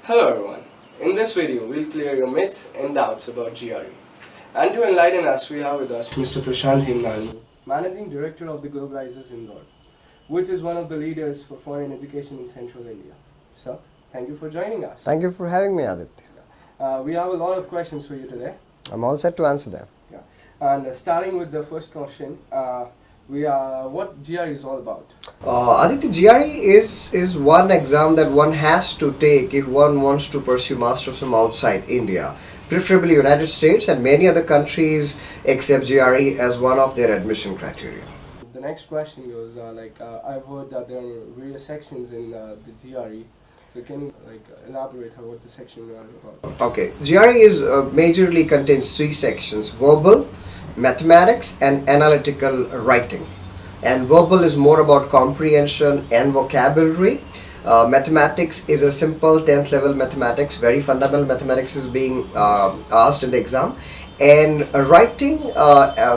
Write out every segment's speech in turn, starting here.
Hello everyone. In this video, we'll clear your myths and doubts about GRE. And to enlighten us, we have with us Mr. Prashant Hemnani, Managing Director of the Globalizers in Indore, which is one of the leaders for foreign education in Central India. So, thank you for joining us. Thank you for having me, Aditya. We have a lot of questions for you today. I'm all set to answer them. Yeah. And starting with the first question, what GRE is all about. Aditya, GRE is one exam that one has to take if one wants to pursue masters from outside India, preferably United States, and many other countries accept GRE as one of their admission criteria. The next question goes, I've heard that there are various sections in the GRE. So can you elaborate what the section are about? Okay, GRE is majorly contains three sections: verbal, mathematics, and analytical writing. And verbal is more about comprehension and vocabulary. Mathematics is a simple 10th level mathematics, very fundamental mathematics is being asked in the exam. And writing,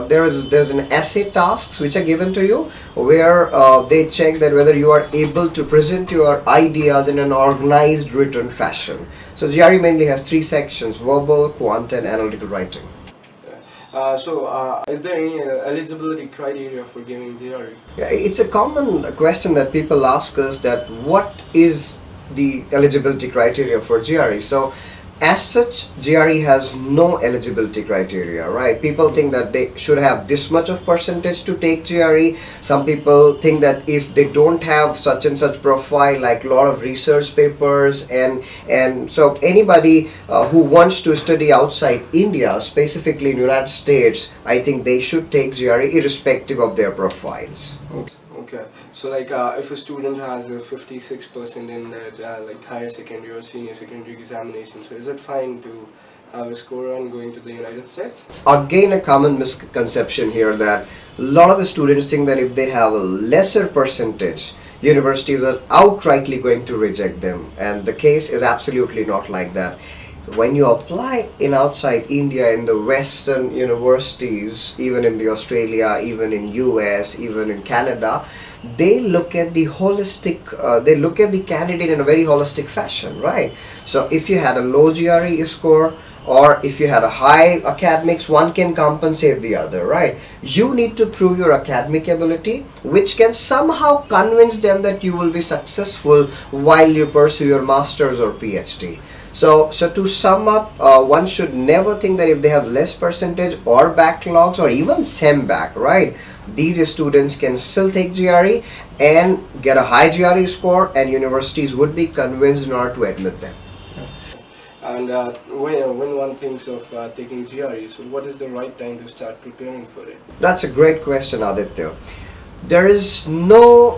there's an essay tasks which are given to you where they check that whether you are able to present your ideas in an organized written fashion. So GRE mainly has three sections: verbal, quant, and analytical writing. Is there any eligibility criteria for giving GRE? Yeah, it's a common question that people ask us, that what is the eligibility criteria for GRE. So as such, GRE has no eligibility criteria, right? People think that they should have this much of percentage to take GRE. Some people think that if they don't have such and such profile, like a lot of research papers, and so anybody who wants to study outside India, specifically in United States, I think they should take GRE irrespective of their profiles. Okay. So if a student has a 56% in that higher secondary or senior secondary examination, so is it fine to have a score on going to the United States? Again, a common misconception here that a lot of the students think that if they have a lesser percentage, universities are outrightly going to reject them, and the case is absolutely not like that. When you apply in outside India, in the Western universities, even in the Australia, even in US, even in Canada, they look at the holistic, they look at the candidate in a very holistic fashion, right? So if you had a low GRE score, or if you had a high academics, one can compensate the other, right? You need to prove your academic ability, which can somehow convince them that you will be successful while you pursue your master's or PhD. So to sum up, one should never think that if they have less percentage or backlogs or even SEM back, right? These students can still take GRE and get a high GRE score, and universities would be convinced in order to admit them. And when one thinks of taking GRE, so what is the right time to start preparing for it? That's a great question, Aditya. There is no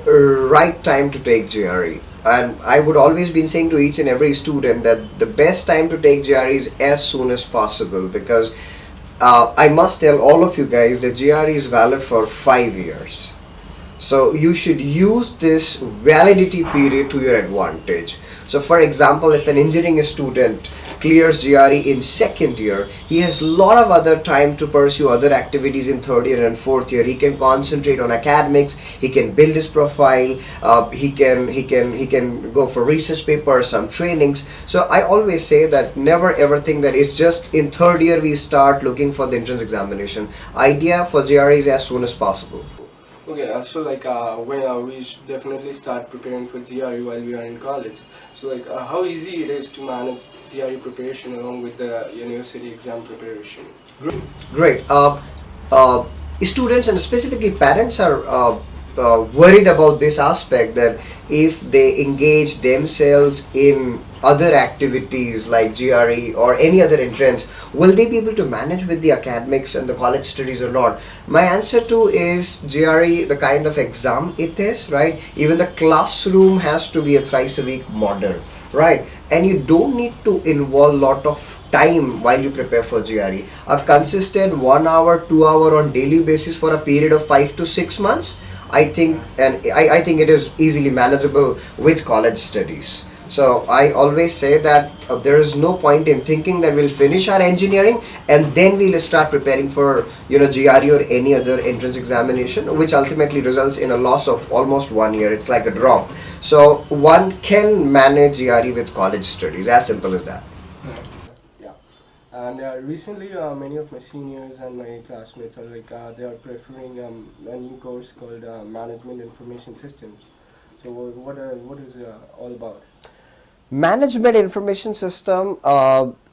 right time to take GRE. And I would always been saying to each and every student that the best time to take GRE is as soon as possible, because I must tell all of you guys that GRE is valid for 5 years. So you should use this validity period to your advantage. So for example, if an engineering student clears GRE in second year, he has a lot of other time to pursue other activities in third year and fourth year. He can concentrate on academics, he can build his profile, he can go for research papers, some trainings. So I always say that never ever think that it's just in third year we start looking for the entrance examination. Idea for GRE is as soon as possible. Okay, when we should definitely start preparing for GRE while we are in college. So how easy it is to manage GRE preparation along with the university exam preparation? Great. Students and specifically parents are worried about this aspect, that if they engage themselves in other activities like GRE or any other entrance, will they be able to manage with the academics and the college studies or not? My answer to is GRE, the kind of exam it is, right? Even the classroom has to be a thrice a week model, right? And you don't need to involve a lot of time while you prepare for GRE. A consistent 1 hour, 2 hour on daily basis for a period of 5 to 6 months, I think, and I think it is easily manageable with college studies. So I always say that there is no point in thinking that we'll finish our engineering and then we'll start preparing for GRE or any other entrance examination, which ultimately results in a loss of almost 1 year. It's like a drop. So one can manage GRE with college studies, as simple as that. Yeah. And recently, many of my seniors and my classmates are like they are preferring a new course called Management Information Systems. So what is all about? Management information system,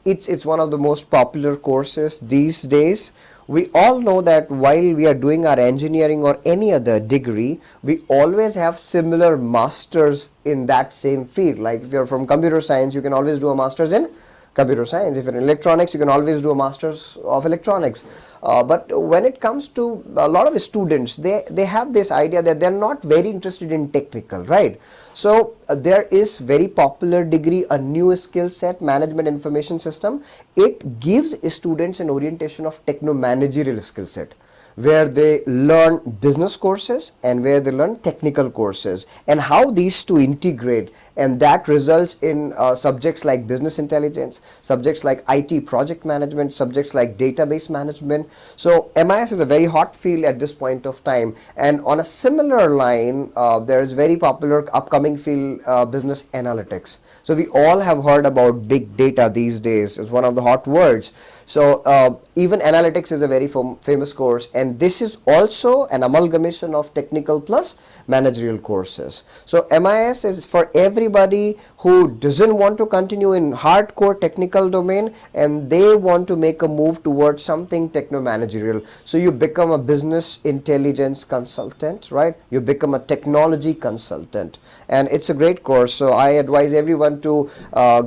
it's one of the most popular courses these days. We all know that while we are doing our engineering or any other degree, we always have similar masters in that same field. Like if you're from computer science, you can always do a master's in computer science. If you're in electronics, you can always do a master's of electronics. But when it comes to a lot of the students, they have this idea that they're not very interested in technical, right? So there is very popular degree, a new skill set, management information system. It gives students an orientation of techno managerial skill set, where they learn business courses and where they learn technical courses, and how these two integrate, and that results in subjects like business intelligence, subjects like IT project management, subjects like database management. So MIS is a very hot field at this point of time, and on a similar line there is very popular upcoming field, business analytics. So we all have heard about big data these days. It's one of the hot words. So even analytics is a very famous course, and this is also an amalgamation of technical plus managerial courses. So MIS is for everybody who doesn't want to continue in hardcore technical domain and they want to make a move towards something techno managerial. So you become a business intelligence consultant, right? You become a technology consultant, and it's a great course. So I advise everyone to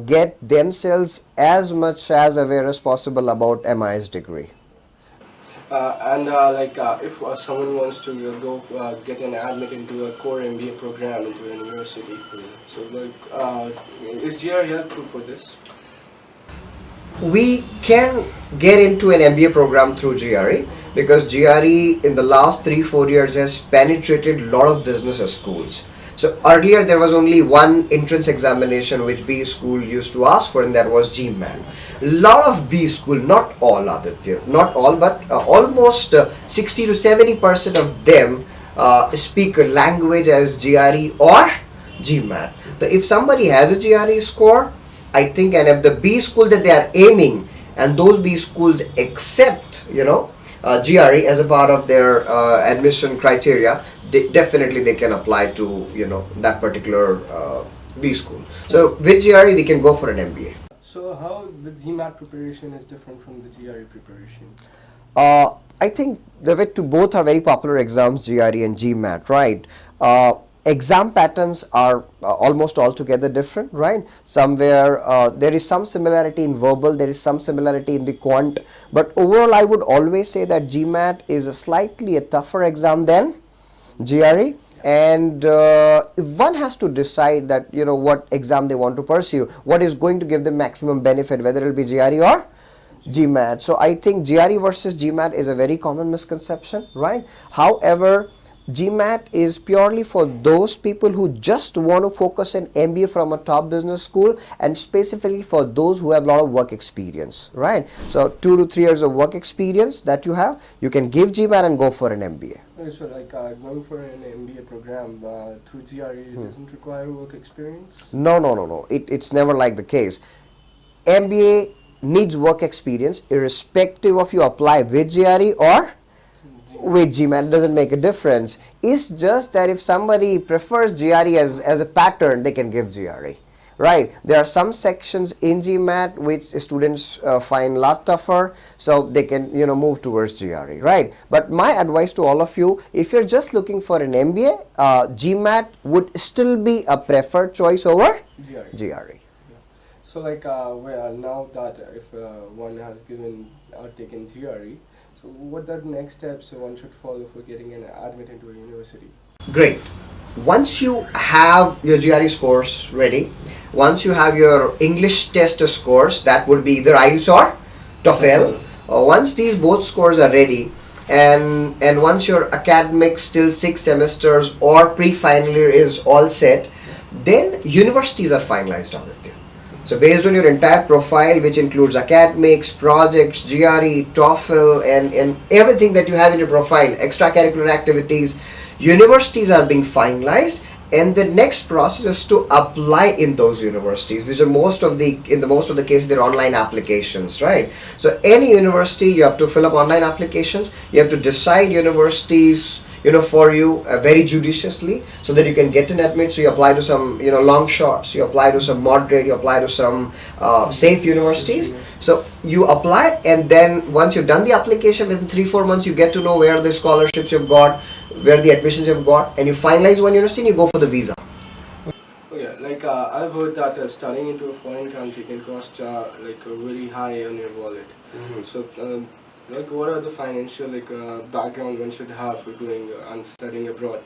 get themselves as much as aware as possible about MIS degree. If someone wants to go get an admit into a core MBA program into a university, so is GRE helpful for this? We can get into an MBA program through GRE, because GRE in the last 3-4 years has penetrated a lot of business schools. So earlier there was only one entrance examination which B school used to ask for, and that was GMAT. Lot of B school, not all, Aditya, not all, but almost 60 to 70% of them speak a language as GRE or GMAT. So if somebody has a GRE score, I think, and if the B school that they are aiming, and those B schools accept, GRE as a part of their admission criteria, they can apply to that particular B school. So with GRE we can go for an MBA. So how the GMAT preparation is different from the GRE preparation? I think the two both are very popular exams, GRE and GMAT, right? Exam patterns are almost altogether different, right? Somewhere there is some similarity in verbal, there is some similarity in the quant, but overall I would always say that GMAT is a slightly tougher exam than GRE, and one has to decide that what exam they want to pursue, what is going to give them maximum benefit, whether it will be GRE or GMAT. So I think GRE versus GMAT is a very common misconception, right? However, GMAT is purely for those people who just want to focus an MBA from a top business school, and specifically for those who have a lot of work experience, right? So 2 to 3 years of work experience that you have, you can give GMAT and go for an MBA. Okay, so going for an MBA program through GRE doesn't require work experience? No. It's never like the case. MBA needs work experience irrespective of you apply with GRE or with GMAT. Doesn't make a difference. It's just that if somebody prefers GRE as a pattern, they can give GRE, right? There are some sections in GMAT which students find a lot tougher, so they can move towards GRE, right? But my advice to all of you, if you're just looking for an MBA, GMAT would still be a preferred choice over GRE. So now that if one has given or taken GRE, so what are the next steps one should follow for getting an admit into a university? Great. Once you have your GRE scores ready, once you have your English test scores, that would be either IELTS or TOEFL. Once these both scores are ready, and once your academics till 6 semesters or pre-final year is all set, then universities are finalized out there. So based on your entire profile, which includes academics, projects, GRE, TOEFL, and everything that you have in your profile, extracurricular activities, universities are being finalized, and the next process is to apply in those universities, which are most of the cases they're online applications, right? So any university, you have to fill up online applications. You have to decide universities, for you very judiciously, so that you can get an admit. So you apply to some, long shots, you apply to some moderate, you apply to some safe universities. So you apply, and then once you've done the application, within 3-4 months you get to know where the scholarships you've got, where the admissions you've got, and you finalize one university and you go for the visa. Oh yeah, like I've heard that studying into a foreign country can cost like very high on your wallet. So like what are the financial background one should have for doing and studying abroad?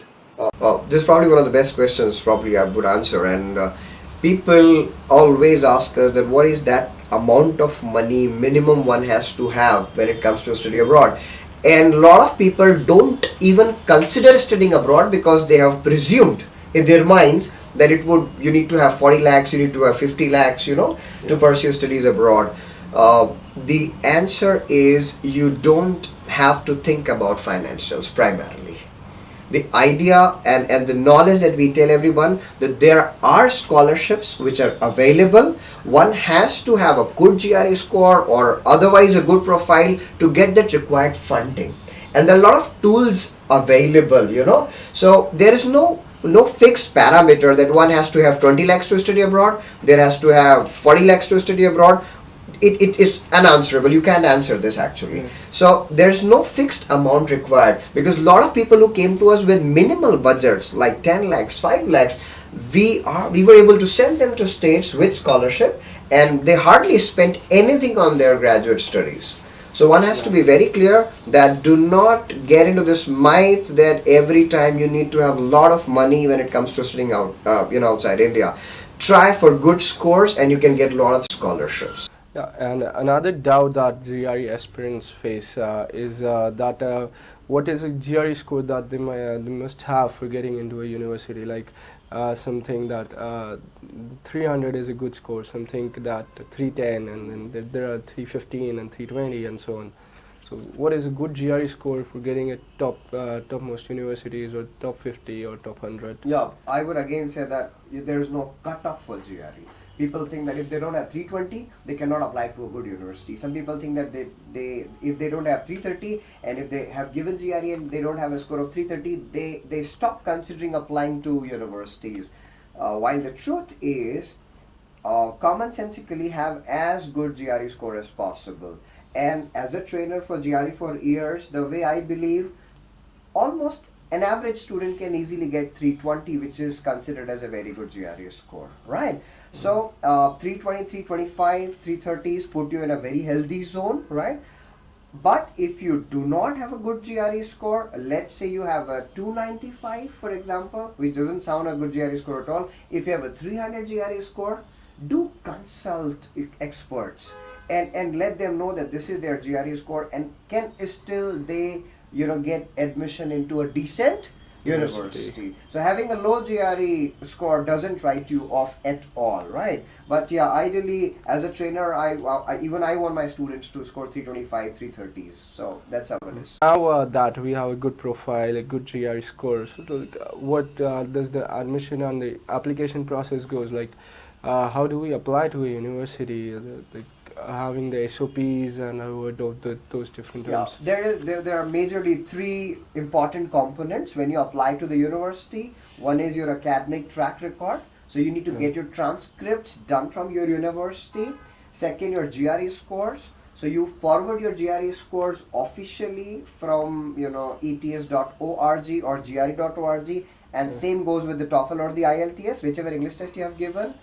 Well, this is probably one of the best questions probably I would answer, and people always ask us that what is that amount of money minimum one has to have when it comes to study abroad. And a lot of people don't even consider studying abroad because they have presumed in their minds that you need to have 40 lakhs, you need to have 50 lakhs, to pursue studies abroad. The answer is you don't have to think about financials primarily. The idea and the knowledge that we tell everyone, that there are scholarships which are available. One has to have a good GRE score or otherwise a good profile to get that required funding. And there are a lot of tools available. So there is no fixed parameter that one has to have 20 lakhs to study abroad, there has to have 40 lakhs to study abroad. It is unanswerable. You can't answer this actually. So there's no fixed amount required, because a lot of people who came to us with minimal budgets like 10 lakhs, 5 lakhs, we were able to send them to states with scholarship, and they hardly spent anything on their graduate studies. So one has to be very clear that do not get into this myth that every time you need to have a lot of money when it comes to studying outside India. Try for good scores and you can get a lot of scholarships. Yeah, and another doubt that GRE aspirants face is that what is a GRE score that they must have for getting into a university? Like something that 300 is a good score, something that 310, and then there are 315 and 320 and so on. So what is a good GRE score for getting a topmost universities, or top 50 or top 100? Yeah, I would again say that there is no cutoff for GRE. People think that if they don't have 320, they cannot apply to a good university. Some people think that if they don't have 330, and if they have given GRE and they don't have a score of 330, they stop considering applying to universities. While the truth is, commonsensically have as good GRE score as possible. And as a trainer for GRE for years, the way I believe, almost an average student can easily get 320, which is considered as a very good GRE score, right? So 320, 325, 330s put you in a very healthy zone, right? But if you do not have a good GRE score, let's say you have a 295, for example, which doesn't sound a good GRE score at all. If you have a 300 GRE score, do consult experts and let them know that this is their GRE score, and can still they get admission into a decent university. So having a low GRE score doesn't write you off at all, right? But yeah, ideally as a trainer, I want my students to score 325, 330s. So that's how it is. Now that we have a good profile, a good GRE score, so what does the admission and the application process goes? Like, how do we apply to a university? Having the SOPs and a word of those different terms. Yeah, there are majorly three important components when you apply to the university. One is your academic track record. So you need to get your transcripts done from your university. Second, your GRE scores. So you forward your GRE scores officially from ets.org or gre.org, and same goes with the TOEFL or the IELTS, whichever English test you have given.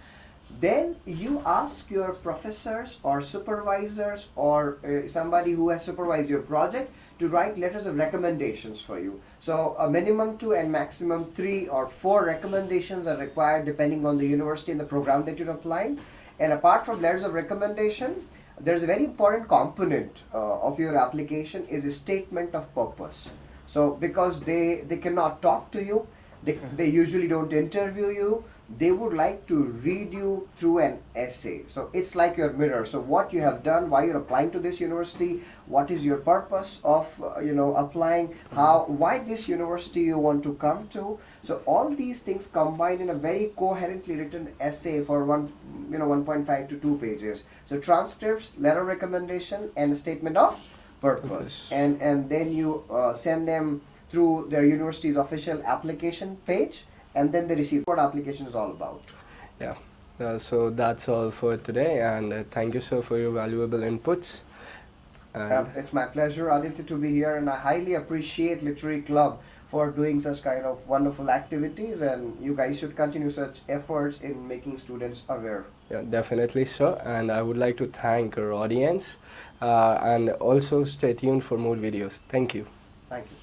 Then you ask your professors or supervisors or somebody who has supervised your project to write letters of recommendations for you. So a minimum 2 and maximum 3 or 4 recommendations are required depending on the university and the program that you're applying. And apart from letters of recommendation, there's a very important component of your application is a statement of purpose. So because they cannot talk to you, they usually don't interview you, they would like to read you through an essay. So it's like your mirror. So what you have done, why you're applying to this university, what is your purpose of applying, how, why this university you want to come to. So all these things combined in a very coherently written essay for 1.5 to 2 pages. So transcripts, letter recommendation, and a statement of purpose. And then you send them through their university's official application page, and then they receive what application is all about. Yeah. So that's all for today, and thank you, sir, for your valuable inputs. And It's my pleasure, Aditya, to be here, and I highly appreciate Literary Club for doing such kind of wonderful activities, and you guys should continue such efforts in making students aware. yeah, definitely, sir. And I would like to thank our audience, and also stay tuned for more videos. Thank you. Thank you.